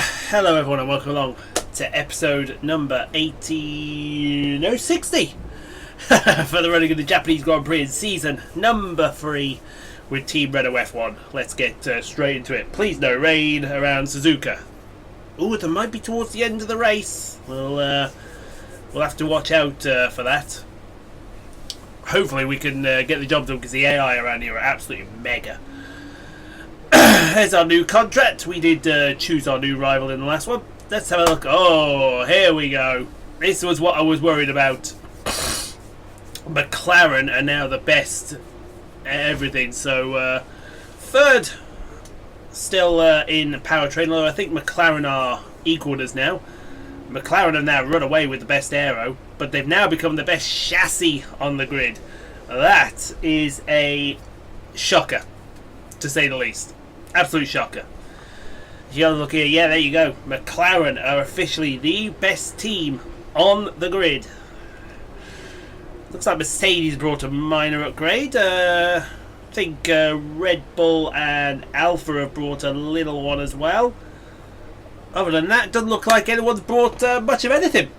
Hello everyone and welcome along to episode number 60 for the running of the Japanese Grand Prix in season number 3 with Team Renault F1. Let's get straight into it. Please no rain around Suzuka. Ooh, there might be towards the end of the race. We'll have to watch out for that. Hopefully we can get the job done because the AI around here are absolutely mega. Here's our new contract. We did choose our new rival in the last one. Let's have a look. Oh, here we go. This was what I was worried about. McLaren are now the best at everything. So, third still in powertrain, although I think McLaren are equal us now. McLaren have now run away with the best aero, but they've now become the best chassis on the grid. That is a shocker, to say the least. Absolute shocker. You gotta look here. Yeah, there you go. McLaren are officially the best team on the grid. Looks like Mercedes brought a minor upgrade. I think Red Bull and Alpha have brought a little one as well. Other than that, doesn't look like anyone's brought much of anything.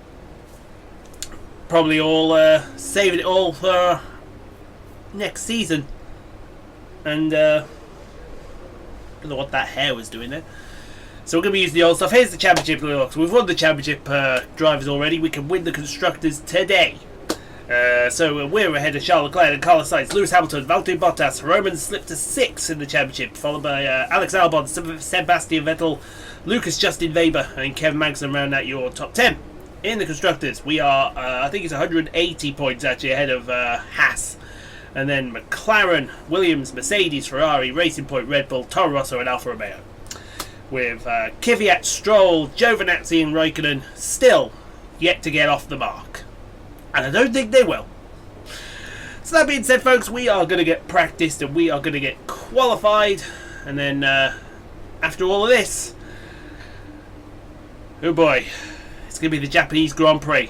Probably all saving it all for next season. And don't know what that hair was doing there. So we're going to be using the old stuff. Here's the championship looks. We've won the championship drivers already. We can win the constructors today. So we're ahead of Charles Leclerc and Carlos Sainz, Lewis Hamilton, Valtteri Bottas. Roman slipped to 6 in the championship, followed by Alex Albon, Sebastian Vettel, Lucas Justin Weber, and Kevin Magnussen round out your top 10. In the constructors, we are, I think it's 180 points actually ahead of Haas. And then McLaren, Williams, Mercedes, Ferrari, Racing Point, Red Bull, Toro Rosso and Alfa Romeo. With Kvyat, Stroll, Giovinazzi and Raikkonen still yet to get off the mark. And I don't think they will. So that being said, folks, we are going to get practiced and we are going to get qualified. And then after all of this, oh boy, it's going to be the Japanese Grand Prix.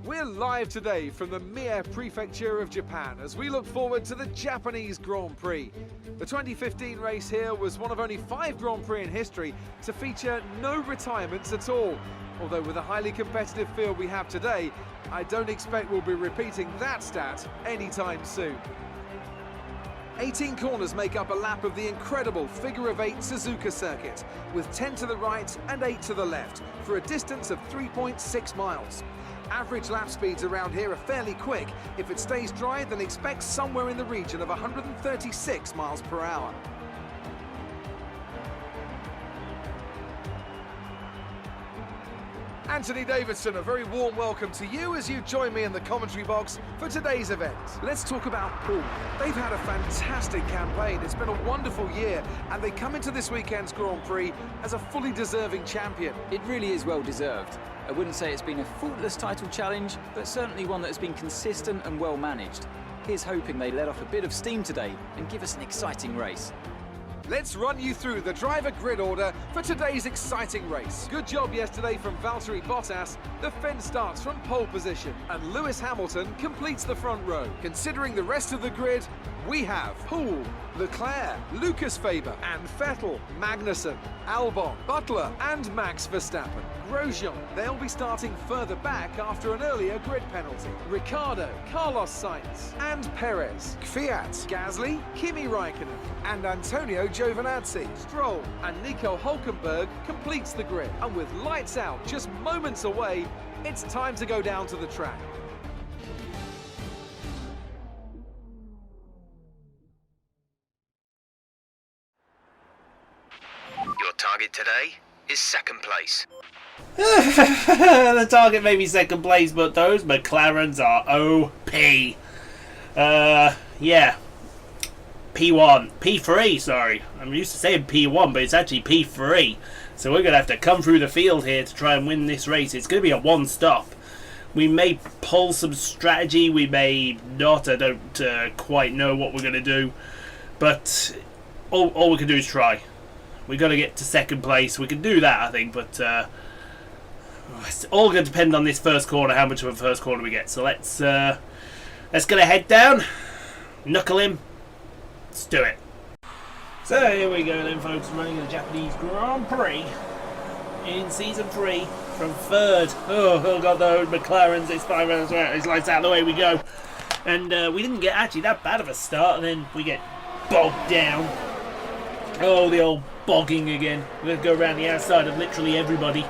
We're live today from the Mie Prefecture of Japan as we look forward to the Japanese Grand Prix. The 2015 race here was one of only 5 Grand Prix in history to feature no retirements at all. Although with the highly competitive field we have today, I don't expect we'll be repeating that stat anytime soon. 18 corners make up a lap of the incredible figure-of-8 Suzuka circuit, with 10 to the right and 8 to the left, for a distance of 3.6 miles. Average lap speeds around here are fairly quick. If it stays dry, then expect somewhere in the region of 136 miles per hour. Anthony Davidson, a very warm welcome to you as you join me in the commentary box for today's event. Let's talk about Paul. They've had a fantastic campaign. It's been a wonderful year, and they come into this weekend's Grand Prix as a fully deserving champion. It really is well deserved. I wouldn't say it's been a faultless title challenge, but certainly one that has been consistent and well managed. Here's hoping they let off a bit of steam today and give us an exciting race. Let's run you through the driver grid order for today's exciting race. Good job yesterday from Valtteri Bottas. The fence starts from pole position, and Lewis Hamilton completes the front row. Considering the rest of the grid, we have Poole, Leclerc, Lucas Weber and Vettel, Magnussen, Albon, Butler and Max Verstappen. Grosjean, they'll be starting further back after an earlier grid penalty. Ricciardo, Carlos Sainz and Perez. Kvyat, Gasly, Kimi Raikkonen and Antonio Giovinazzi. Stroll and Nico Hülkenberg completes the grid. And with lights out just moments away, it's time to go down to the track. Your target today is second place. The target may be second place, but those McLarens are OP. Yeah. P1. P3, sorry. I'm used to saying P1, but it's actually P3. So we're going to have to come through the field here to try and win this race. It's going to be a one-stop. We may pull some strategy, we may not. I don't quite know what we're going to do. But all we can do is try. We've got to get to second place. We can do that, I think, but it's all going to depend on this first corner, how much of a first corner we get. So let's get a head down, knuckle him, let's do it. So here we go then, folks, running the Japanese Grand Prix in Season 3 from 3rd. Oh god, those McLarens, it's 5 minutes away, it's lights out, the way we go. And we didn't get actually that bad of a start, and then we get bogged down. Oh, the old bogging again. We're going to go around the outside of literally everybody.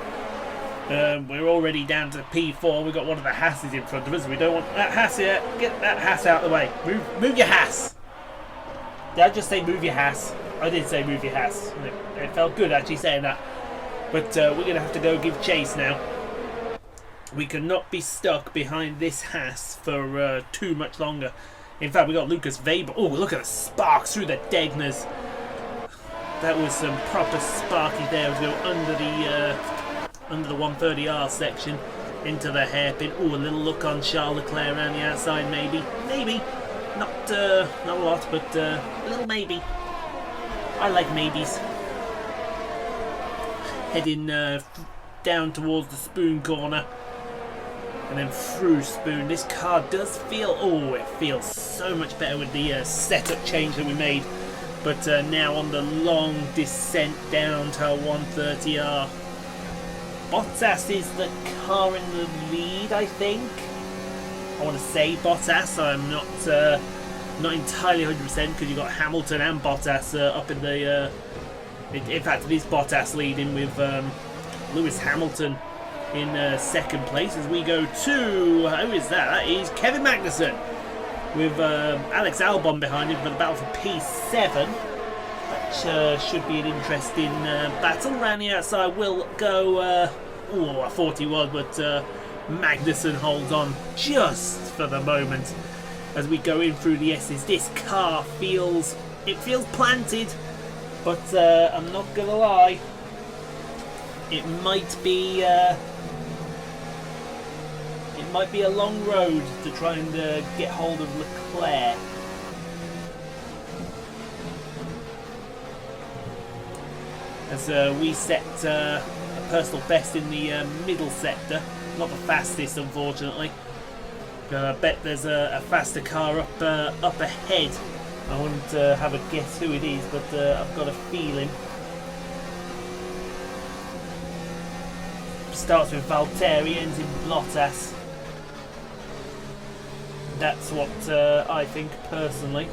We're already down to P4. We've got one of the Hasses in front of us. We don't want that Hass here. Get that Hass out of the way. Move your Hass. Did I just say move your Hass? I did say move your Hass. It felt good actually saying that. But we're going to have to go give chase now. We cannot be stuck behind this Hass for too much longer. In fact, we got Lucas Weber. Oh, look at the sparks through the Degners. That was some proper sparky there. We go under the 130R section into the hairpin. Oh, a little look on Charles Leclerc around the outside, maybe. Maybe. Not a lot, but a little maybe. I like maybes. Heading down towards the Spoon corner. And then through Spoon. This car does feel... Oh, it feels so much better with the setup change that we made. But now on the long descent down to 130R. Bottas is the car in the lead, I think. I want to say Bottas. I'm not entirely 100% because you've got Hamilton and Bottas up in the... in fact, it is Bottas leading with Lewis Hamilton in second place as we go to... Who is that? That is Kevin Magnussen with Alex Albon behind him for the battle for P7. That should be an interesting battle. Around the outside will go... I thought he was, but Magnussen holds on just for the moment as we go in through the S's. This car feels planted, but I'm not gonna lie, it might be a long road to try and get hold of Leclerc. As we set a personal best in the middle sector, not the fastest unfortunately. I bet there's a faster car up ahead. I wouldn't have a guess who it is, but I've got a feeling. Starts with Valtteri, ends in Bottas. That's what I think personally.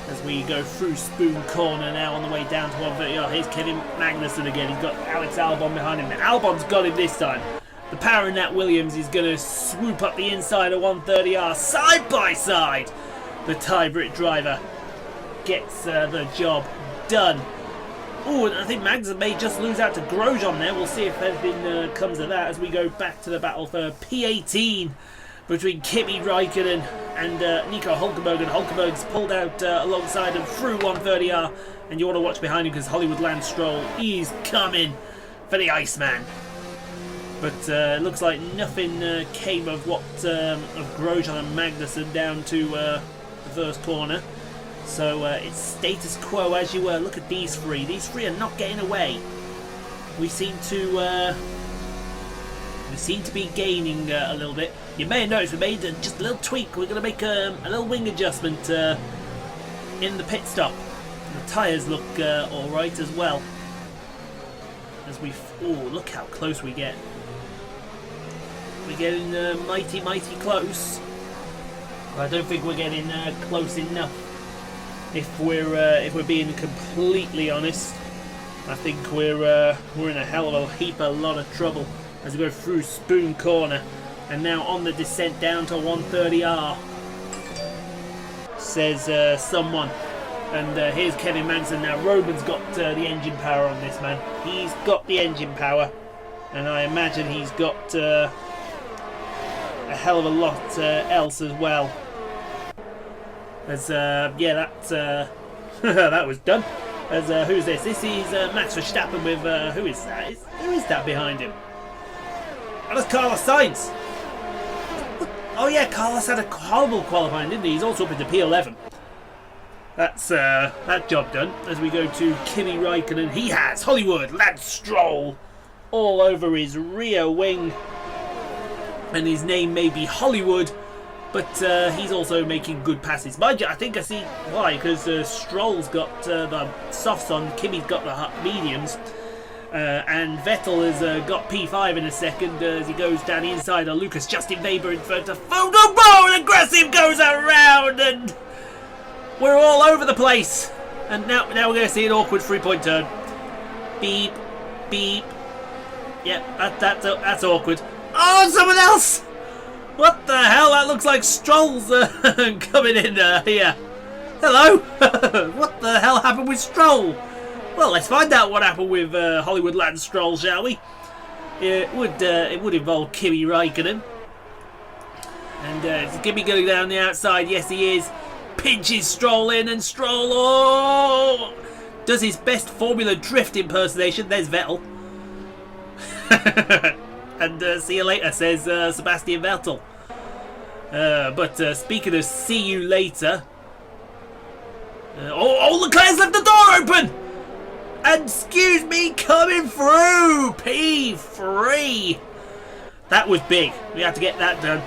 As we go through Spoon corner now on the way down to 130. Oh, here's Kevin Magnussen again. He's got Alex Albon behind him. And Albon's got him this time. The power in that Williams is going to swoop up the inside of 130R side by side. The tie-Brit driver gets the job done. Oh, and I think Magnussen may just lose out to Grosjean there. We'll see if anything comes of that as we go back to the battle for P18 between Kimi Räikkönen and Nico Hulkenberg. And Hulkenberg's pulled out alongside him through 130R. And you want to watch behind him because Hollywood Lance Stroll is coming for the Iceman. But it looks like nothing came of what of Grosjean and Magnussen down to the first corner. So it's status quo as you were. Look at these three. These three are not getting away. We seem to be gaining a little bit. You may have noticed we made just a little tweak. We're going to make a little wing adjustment in the pit stop. The tyres look all right as well. As we... Oh, look how close we get. We're getting mighty close. I don't think we're getting close enough. If we're being completely honest, I think we're in a hell of a lot of trouble as we go through Spoon corner and now on the descent down to 130R. Says someone. And here's Kevin Magnussen now. Roman's got the engine power on this man. He's got the engine power, and I imagine he's got a hell of a lot else as well. As yeah, that was done. As who's this? This is Max Verstappen with who is that? Who is that behind him? Oh, that's Carlos Sainz. Oh yeah, Carlos had a horrible qualifying, didn't he? He's also up into P11. That's that job done. As we go to Kimi Räikkönen, he has Hollywood Lance Stroll all over his rear wing, and his name may be Hollywood, But he's also making good passes. Mind you, I think I see why, because Stroll's got the softs on, Kimi's got the mediums, and Vettel has got P5 in a second as he goes down the inside of Lucas. Justin Weber in front of Photo Ball, and aggressive goes around, and we're all over the place. And now we're going to see an awkward 3-point turn. Beep, beep. Yep, that's awkward. Oh, someone else! What the hell? That looks like Stroll's coming in here. Hello? What the hell happened with Stroll? Well, let's find out what happened with Hollywood Lance Stroll, shall we? It would involve Kimi Räikkönen. And is Kimi going down the outside? Yes, he is. Pinches Stroll in, and Stroll does his best Formula Drift impersonation. There's Vettel. And see you later, says Sebastian Vettel. But speaking of see you later... Leclerc's left the door open! And excuse me, coming through! P3! That was big. We had to get that done.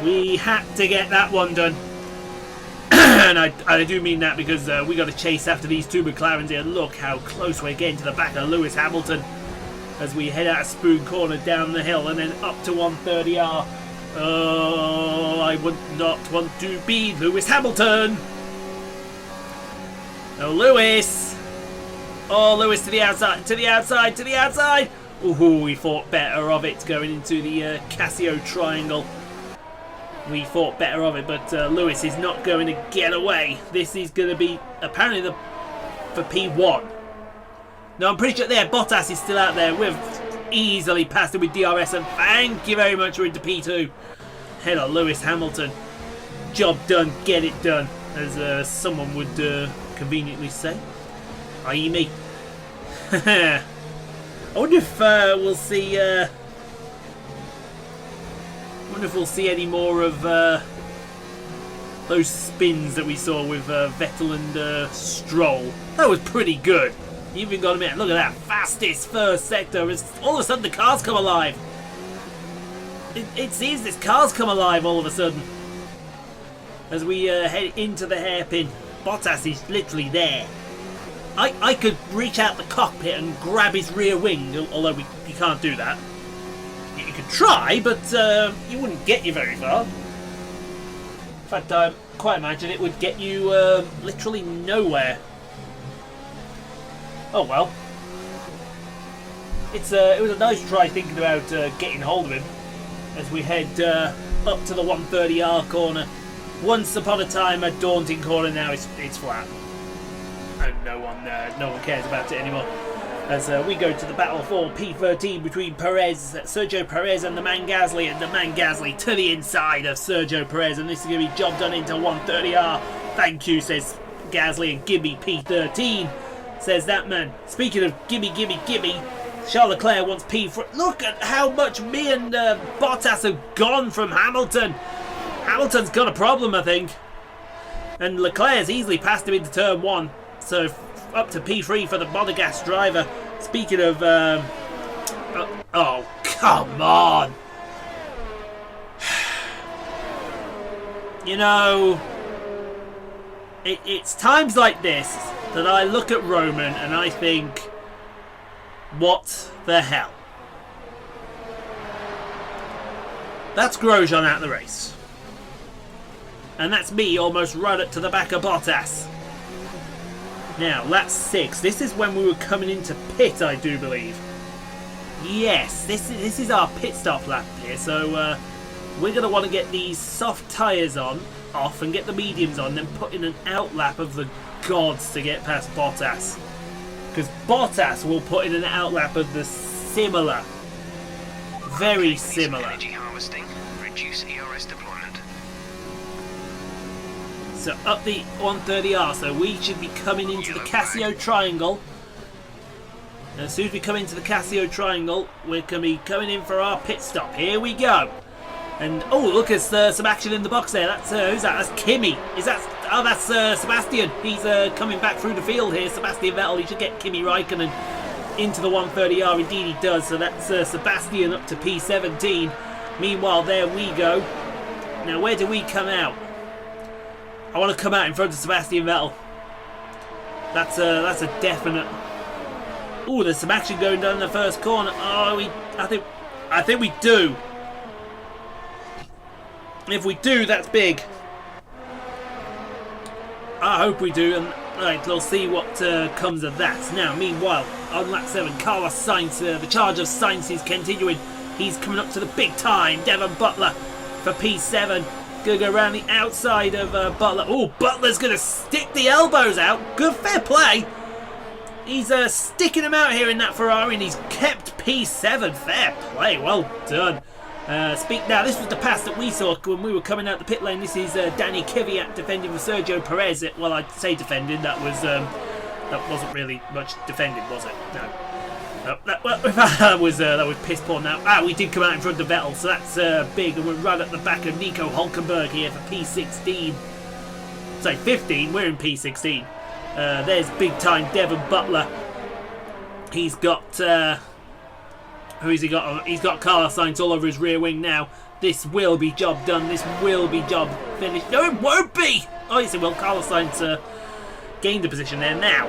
We had to get that one done. And I do mean that because we got to chase after these two McLarens here. Look how close we're getting to the back of Lewis Hamilton as we head out of Spoon Corner down the hill and then up to 130R. Oh, I would not want to be Lewis Hamilton. Oh, Lewis. Oh, Lewis to the outside, to the outside, to the outside. Ooh, we thought better of it going into the Casio triangle. We thought better of it, but Lewis is not going to get away. This is going to be apparently for P1. No, I'm pretty sure there Bottas is still out there. We've easily passed it with DRS, and thank you very much. We're into P2. Head on Lewis Hamilton. Job done, get it done, as someone would conveniently say. I.e. me. I wonder if we'll see. I wonder if we'll see any more of those spins that we saw with Vettel and Stroll. That was pretty good. You even got to admit, look at that fastest first sector. All of a sudden the cars come alive. It seems this car's come alive all of a sudden. As we head into the hairpin, Bottas is literally there. I could reach out the cockpit and grab his rear wing, although you can't do that. You could try, but you wouldn't get you very far. In fact, I quite imagine it would get you literally nowhere. Oh well. It was a nice try thinking about getting hold of him as we head up to the 130R corner. Once upon a time, a daunting corner. Now it's flat, and no one cares about it anymore. As we go to the battle for P13 between Sergio Perez and the man Gasly, and the man Gasly to the inside of Sergio Perez, and this is going to be job done into 130R. Thank you, says Gasly, and gimme P13, says that man. Speaking of gimme, Charles Leclerc wants P4. Look at how much me and Bottas have gone from Hamilton. Hamilton's got a problem, I think. And Leclerc's easily passed him into turn 1. So up to P3 for the Monegasque driver. Speaking of... oh, come on. You know, it's times like this that I look at Roman and I think, what the hell? That's Grosjean out the race. And that's me almost right up to the back of Bottas. Now, lap 6. This is when we were coming into pit, I do believe. Yes, this is our pit stop lap here. So we're going to want to get these soft tyres off and get the mediums on, then put in an out lap of the gods to get past Bottas. Because Bottas will put in an out lap of the similar. Very similar. Energy harvesting, reduce ERS deployment. So up the 130R, so we should be coming into the Casio triangle. And as soon as we come into the Casio triangle, we're going to be coming in for our pit stop. Here we go. And oh, look, there's some action in the box there. That's who's that? That's Kimi. Oh, that's Sebastian. He's coming back through the field here. Sebastian Vettel. He should get Kimi Räikkönen into the 130R. Indeed, he does. So that's Sebastian up to P17. Meanwhile, there we go. Now, where do we come out? I want to come out in front of Sebastian Vettel. That's a definite. Oh, there's some action going down in the first corner. Oh, I think we do. If we do, that's big. I hope we do, and right, we'll see what comes of that. Now, meanwhile, on lap 7, Carlos Sainz, the charge of Sainz is continuing. He's coming up to the big time. Devon Butler for P7. Gonna go around the outside of Butler. Oh, Butler's gonna stick the elbows out. Good, fair play. He's sticking them out here in that Ferrari, and he's kept P7. Fair play, well done. Now, this was the pass that we saw when we were coming out the pit lane. This is Danny Kvyat defending for Sergio Perez. Well, I'd say defending. That wasn't really much defending, was it? No. That was piss poor now. We did come out in front of Vettel, so that's big, and we're right at the back of Nico Hulkenberg here for P16. Sorry, 15. We're in P16. There's big time Devon Butler. He's got who's he got? He's got Carlos Sainz all over his rear wing now. This will be job done. This will be job finished. No, it won't be. Oh, yes, it will. Carlos Sainz gained a position there. Now,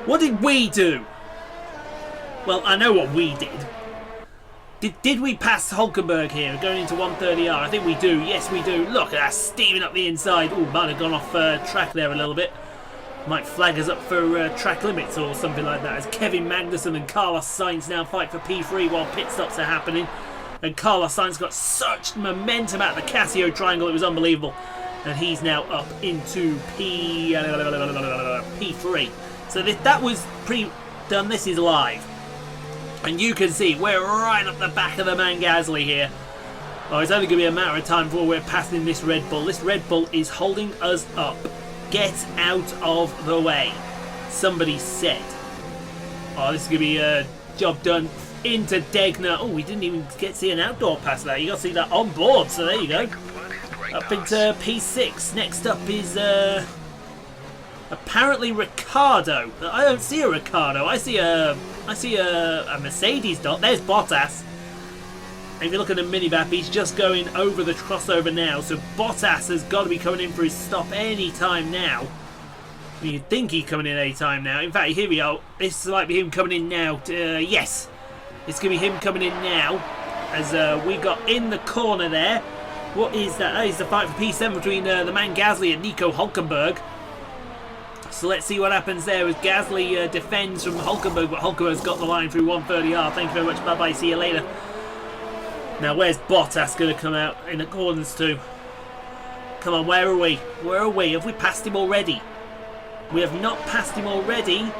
what did we do? Well, I know what we did. Did we pass Hulkenberg here, going into 130R? I think we do. Yes, we do. Look at that, steaming up the inside. Oh, might have gone off track there a little bit. Might flag us up for track limits or something like that. As Kevin Magnussen and Carlos Sainz now fight for P3 while pit stops are happening. And Carlos Sainz got such momentum out of the Casio triangle, it was unbelievable. And he's now up into P3. So that was pre-done. This is live. And you can see we're right up the back of the man Gasly here. Oh, it's only going to be a matter of time before we're passing this Red Bull. This Red Bull is holding us up. Get out of the way, somebody said. Oh, this is going to be a job done into Degner. Oh, we didn't even get to see an outdoor pass there. You got to see that on board, so there you go. Up into P6. Next up is apparently Ricciardo. I don't see a Ricciardo. I see a Mercedes dot. There's Bottas. And if you look at the mini-map, he's just going over the crossover now. So Bottas has got to be coming in for his stop any time now. You'd think he's coming in any time now. In fact, here we are. This might be him coming in now. Yes, it's going to be him coming in now. As we got in the corner there. What is that? That is the fight for P7 between the man Gasly and Nico Hulkenberg. So let's see what happens there as Gasly defends from Hulkenberg, but Hulkenberg's got the line through 130R. Thank you very much. Bye-bye. See you later. Now, where's Bottas going to come out in accordance to? Come on, where are we? Where are we? Have we passed him already? We have not passed him already.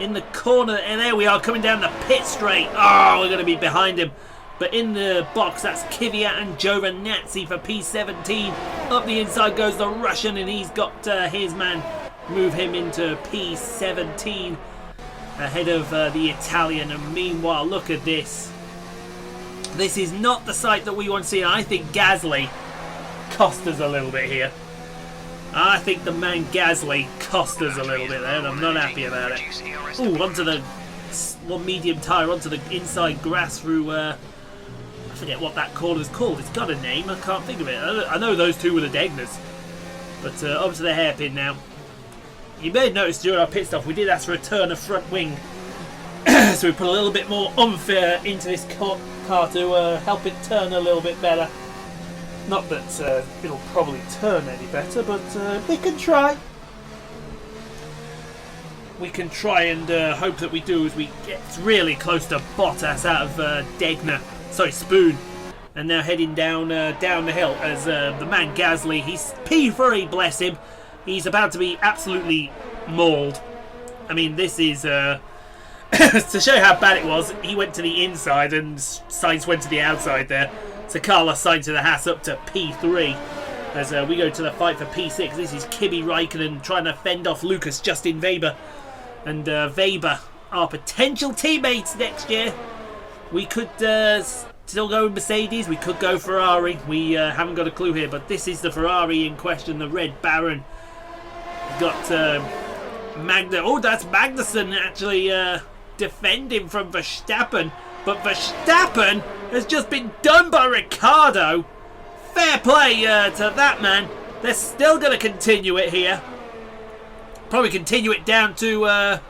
In the corner, and there we are, coming down the pit straight. Oh, we're going to be behind him. But in the box, that's Kvyat and Giovinazzi for P17. Up the inside goes the Russian, and he's got his man move him into P17 ahead of the Italian. And meanwhile, look at this. This is not the sight that we want to see. I think Gasly cost us a little bit here. I think the man Gasly cost us a little bit there, and I'm not happy about it. Ooh, onto the medium tyre, onto the inside grass through, I forget what that corner's called. It's got a name, I can't think of it. I know those two were the Degners. But up to the hairpin now. You may have noticed during our pit stop, we did ask for a turn of front wing. So we put a little bit more oomph into this car to help it turn a little bit better. Not that it'll probably turn any better, but we can try. We can try and hope that we do as we get really close to Bottas out of Spoon. And now heading down the hill as the man Gasly, he's P3, bless him. He's about to be absolutely mauled. I mean, this is... to show how bad it was, he went to the inside and Sainz went to the outside there. So Carlos Sainz to the Haas up to P3 as we go to the fight for P6. This is Kimi Raikkonen trying to fend off Lucas Justin Weber. And Weber, our potential teammates next year. We could still go with Mercedes, we could go Ferrari. We haven't got a clue here, but this is the Ferrari in question, the Red Baron. We've got that's Magnussen actually defending from Verstappen, but Verstappen has just been done by Ricciardo. fair play to that man. They're still going to continue it here. Probably continue it down to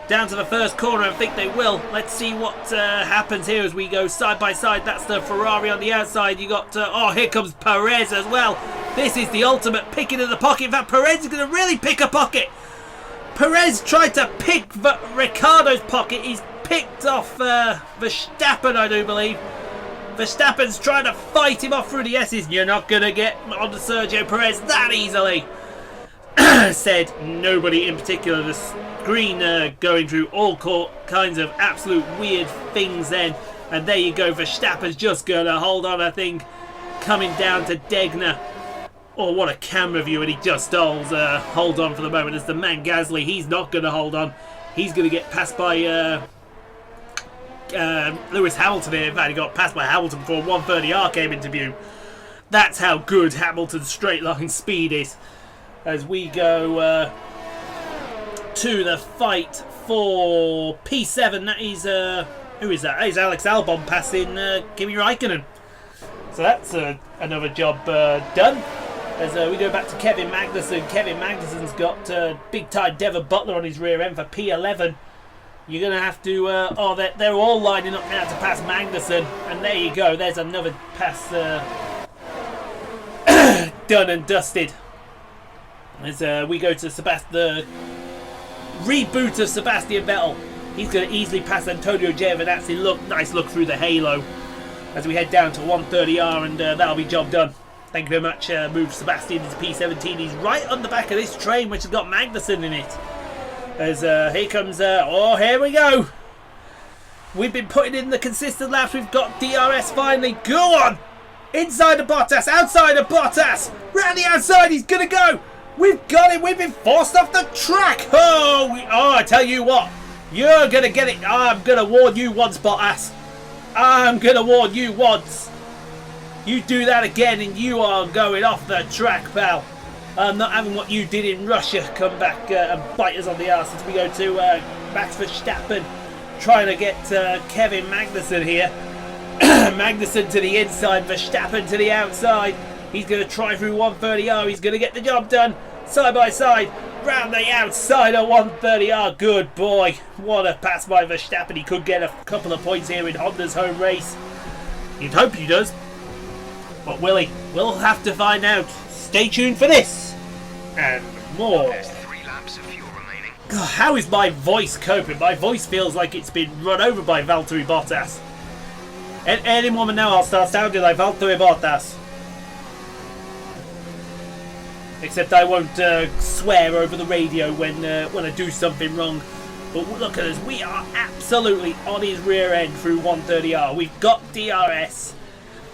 the first corner. I think they will. Let's see what happens here as we go side by side. That's the Ferrari on the outside. You got oh, here comes Perez as well. This is the ultimate picking of the pocket. In fact, Perez is going to really pick a pocket. Perez tried to pick Ricciardo's pocket. He's picked off Verstappen, I do believe. Verstappen's trying to fight him off through the S's. You're not going to get on to Sergio Perez that easily. Said nobody in particular. The screen going through all kinds of absolute weird things then. And there you go. Verstappen's just going to hold on, I think. Coming down to Degner. Oh, what a camera view. And he just hold on for the moment. As the man Gasly, he's not going to hold on. He's going to get passed by Lewis Hamilton here. In fact, he got passed by Hamilton before 130R came into view. That's how good Hamilton's straight line speed is. As we go to the fight for P7. That is who is that? That is Alex Albon passing Kimi Raikkonen. So that's another job done. As we go back to Kevin Magnussen. Kevin Magnussen's got big time Devon Butler on his rear end for P11. You're going to have to... oh, they're all lining up now to pass Magnussen. And there you go. There's another pass done and dusted. As we go to the reboot of Sebastian Vettel. He's going to easily pass Antonio Giovinazzi. Nice look through the halo. As we head down to 130R, and that'll be job done. Thank you very much. Move Sebastian into P17. He's right on the back of this train, which has got Magnussen in it. As here comes... oh, here we go. We've been putting in the consistent laps. We've got DRS finally. Go on. Inside of Bottas. Outside of Bottas. Round the outside. He's going to go. We've got him. We've been forced off the track. Oh, I tell you what. You're going to get it. I'm going to warn you once, Bottas. I'm going to warn you once. You do that again and you are going off the track, pal. I'm not having what you did in Russia come back and bite us on the arse. As we go to Max Verstappen trying to get Kevin Magnussen here. Magnussen to the inside, Verstappen to the outside. He's going to try through 130R. He's going to get the job done. Side by side. Round the outside of 130R. Good boy. What a pass by Verstappen. He could get a couple of points here in Honda's home race. You'd hope he does. But will he? We'll have to find out. Stay tuned for this and more. There's 3 laps of fuel remaining. God, how is my voice coping? My voice feels like it's been run over by Valtteri Bottas. And any moment now I'll start sounding like Valtteri Bottas. Except I won't swear over the radio when I do something wrong. But look at us. We are absolutely on his rear end through 130R. We've got DRS.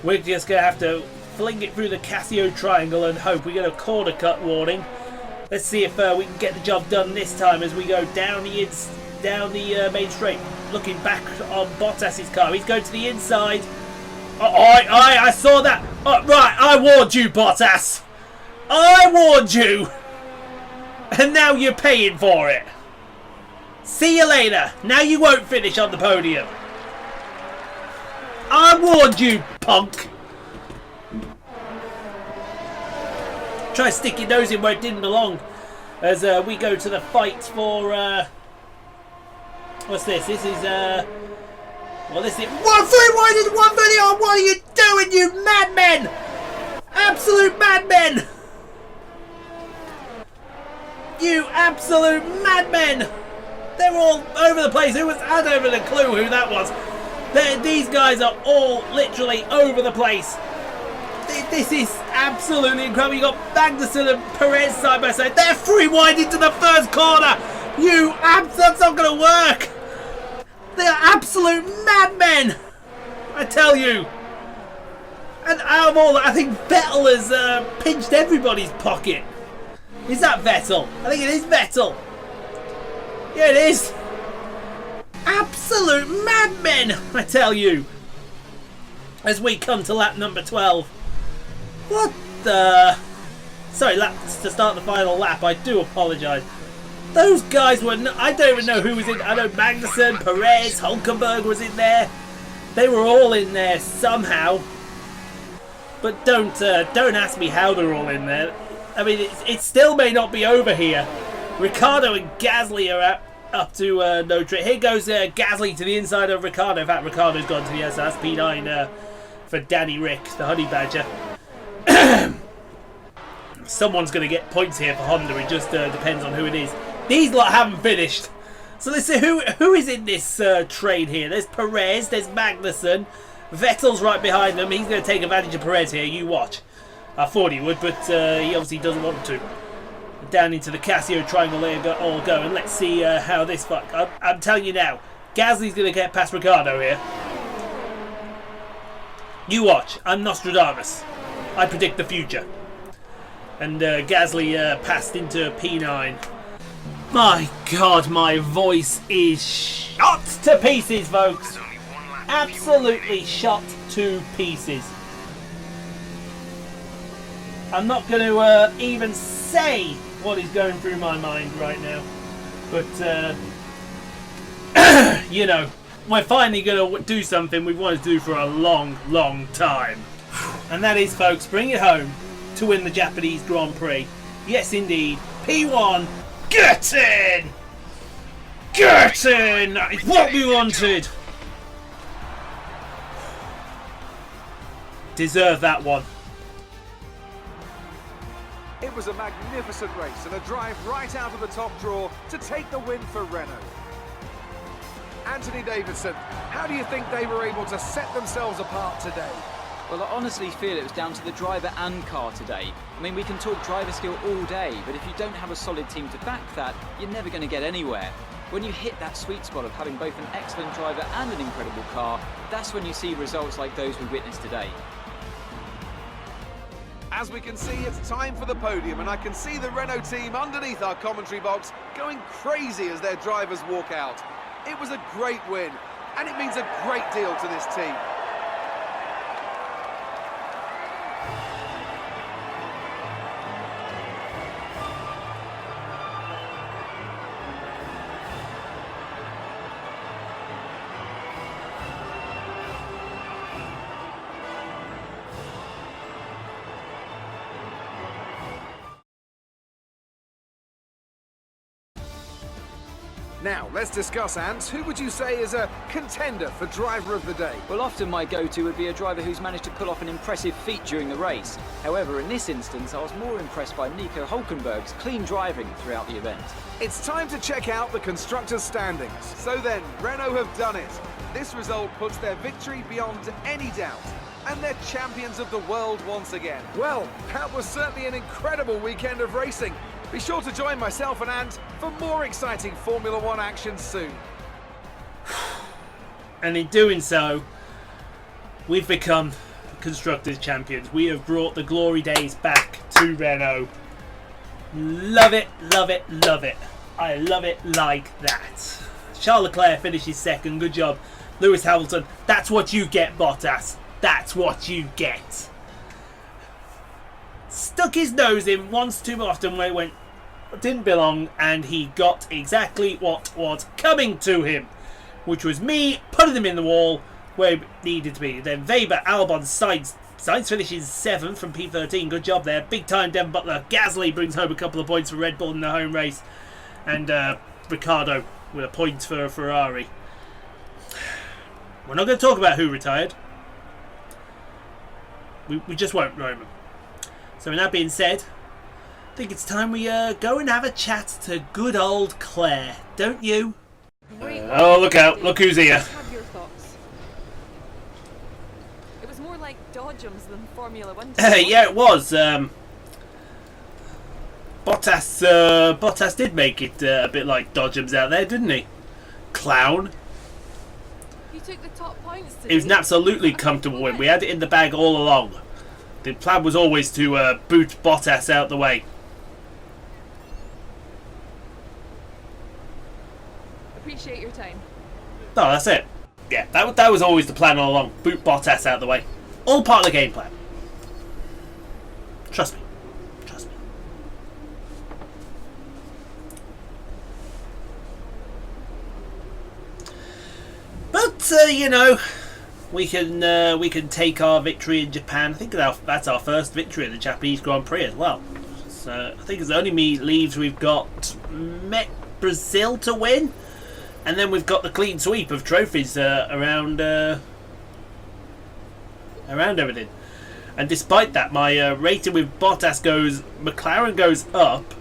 We're just going to have to fling it through the Casio triangle and hope we get a corner cut warning. Let's see if we can get the job done this time as we go down the main straight. Looking back on Bottas's car. He's going to the inside. I saw that. Right, I warned you, Bottas. I warned you. And now you're paying for it. See you later. Now you won't finish on the podium. I warned you, punk. Try to stick your nose in where it didn't belong. As we go to the fight for... what's this? This is... well, this is... 1-3 wide is 130R! What are you doing, you madmen? Absolute madmen! You absolute madmen! They're all over the place. I don't even have a clue who that was. These guys are all literally over the place. This is absolutely incredible. You got Magnussen and Perez side by side. They're free wide into the first corner. That's not going to work. They are absolute madmen. I tell you. And out of all that, I think Vettel has pinched everybody's pocket. Is that Vettel? I think it is Vettel. Yeah, it is. Absolute madmen, I tell you. As we come to lap number 12. What the... Sorry, laps to start the final lap. I do apologise. Those guys were... I don't even know who was in... I know Magnussen, Perez, Hulkenberg was in there. They were all in there somehow. But don't ask me how they're all in there. I mean, it still may not be over here. Ricciardo and Gasly are up to no trick. Here goes Gasly to the inside of Ricciardo. In fact, Ricciardo's gone to the outside. That's P9 for Danny Rick, the Honey Badger. Someone's going to get points here for Honda. It just depends on who it is. These lot haven't finished. So let's see who is in this train here. There's Perez, there's Magnussen. Vettel's right behind them. He's going to take advantage of Perez here. You watch. I thought he would, but he obviously doesn't want to. Down into the Casio triangle they all go. And let's see how this fuck. I'm telling you now. Gasly's going to get past Ricciardo here. You watch. I'm Nostradamus. I predict the future. And Gasly passed into P9. My God, my voice is shot to pieces, folks. Absolutely shot to pieces. I'm not going to even say what is going through my mind right now. But, you know, we're finally going to do something we've wanted to do for a long, long time. And that is, folks, bring it home to win the Japanese Grand Prix. Yes, indeed. P1, get in! Get in! That is what we wanted! Deserve that one. It was a magnificent race and a drive right out of the top draw to take the win for Renault. Anthony Davidson, how do you think they were able to set themselves apart today? Well, I honestly feel it was down to the driver and car today. I mean, we can talk driver skill all day, but if you don't have a solid team to back that, you're never going to get anywhere. When you hit that sweet spot of having both an excellent driver and an incredible car, that's when you see results like those we witnessed today. As we can see, it's time for the podium, and I can see the Renault team underneath our commentary box going crazy as their drivers walk out. It was a great win, and it means a great deal to this team. Now, let's discuss, Ant. Who would you say is a contender for driver of the day? Well, often my go-to would be a driver who's managed to pull off an impressive feat during the race. However, in this instance, I was more impressed by Nico Hülkenberg's clean driving throughout the event. It's time to check out the constructors' standings. So then, Renault have done it. This result puts their victory beyond any doubt, and they're champions of the world once again. Well, that was certainly an incredible weekend of racing. Be sure to join myself and Ant for more exciting Formula One action soon. And in doing so, we've become Constructors Champions. We have brought the glory days back to Renault. Love it, love it, love it. I love it like that. Charles Leclerc finishes second. Good job. Lewis Hamilton. That's what you get, Bottas. That's what you get. Stuck his nose in once too often where it went didn't belong, and he got exactly what was coming to him, which was me putting him in the wall where it needed to be. Then Weber, Albon, Sainz finishes 7th from P13. Good job there. Big time Devon Butler. Gasly brings home a couple of points for Red Bull in the home race, and Ricciardo with a point for Ferrari. We're not going to talk about who retired. We just won't, Roman. So with that being said, I think it's time we go and have a chat to good old Claire, don't you? Oh, look out. Look who's here. Have your thoughts. It was more like Dodgems than Formula 1. Yeah, it was. Bottas did make it a bit like Dodgems out there, didn't he? Clown. You took the top points today. It was an absolutely comfortable win. We had it in the bag all along. The plan was always to boot Bottas out the way. Appreciate your time. No, that's it. Yeah, that was always the plan all along. Boot Bottas out the way. All part of the game plan. Trust me. Trust me. But, you know, we can take our victory in Japan. I think that's our first victory in the Japanese Grand Prix as well. So I think it's only leaves we've got Brazil to win, and then we've got the clean sweep of trophies around everything. And despite that, my rating with McLaren goes up.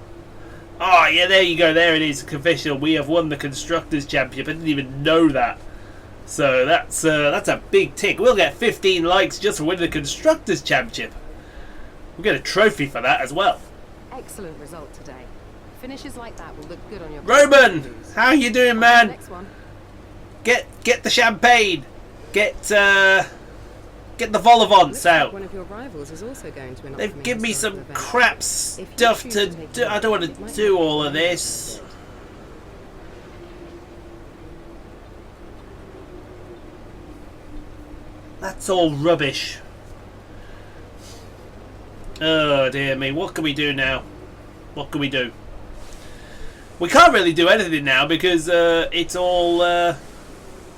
Oh yeah, there you go. There it is, official. We have won the Constructors' Championship. I didn't even know that. So that's a big tick. We'll get 15 likes just for winning the Constructors' Championship. We'll get a trophy for that as well. Excellent result today. Finishes like that will look good on your... Roman, how you doing, man? Next one. Get the champagne. Get the Volivants out. One of your rivals is also going to an They've upcoming given me some historical event. crap stuff to do. I don't want to do all of this. That's all rubbish. Oh dear me, what can we do now? What can we do? We can't really do anything now because it's all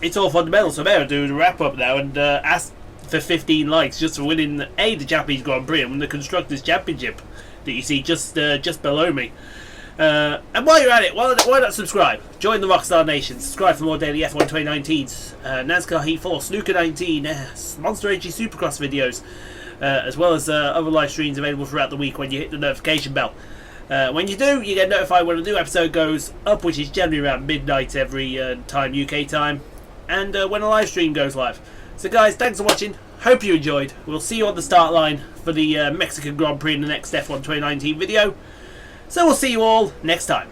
fundamental. So I'm going to do the wrap up now and ask for 15 likes just for winning the Japanese Grand Prix and the Constructors' Championship that you see just below me. And while you're at it, why not subscribe? Join the Rockstar Nation. Subscribe for more daily F1 2019s, NASCAR Heat 4, Snooker 19, Monster AG Supercross videos, as well as other live streams available throughout the week when you hit the notification bell. When you do, you get notified when a new episode goes up, which is generally around midnight every time, UK time, and when a live stream goes live. So guys, thanks for watching. Hope you enjoyed. We'll see you on the start line for the Mexican Grand Prix in the next F1 2019 video. So we'll see you all next time.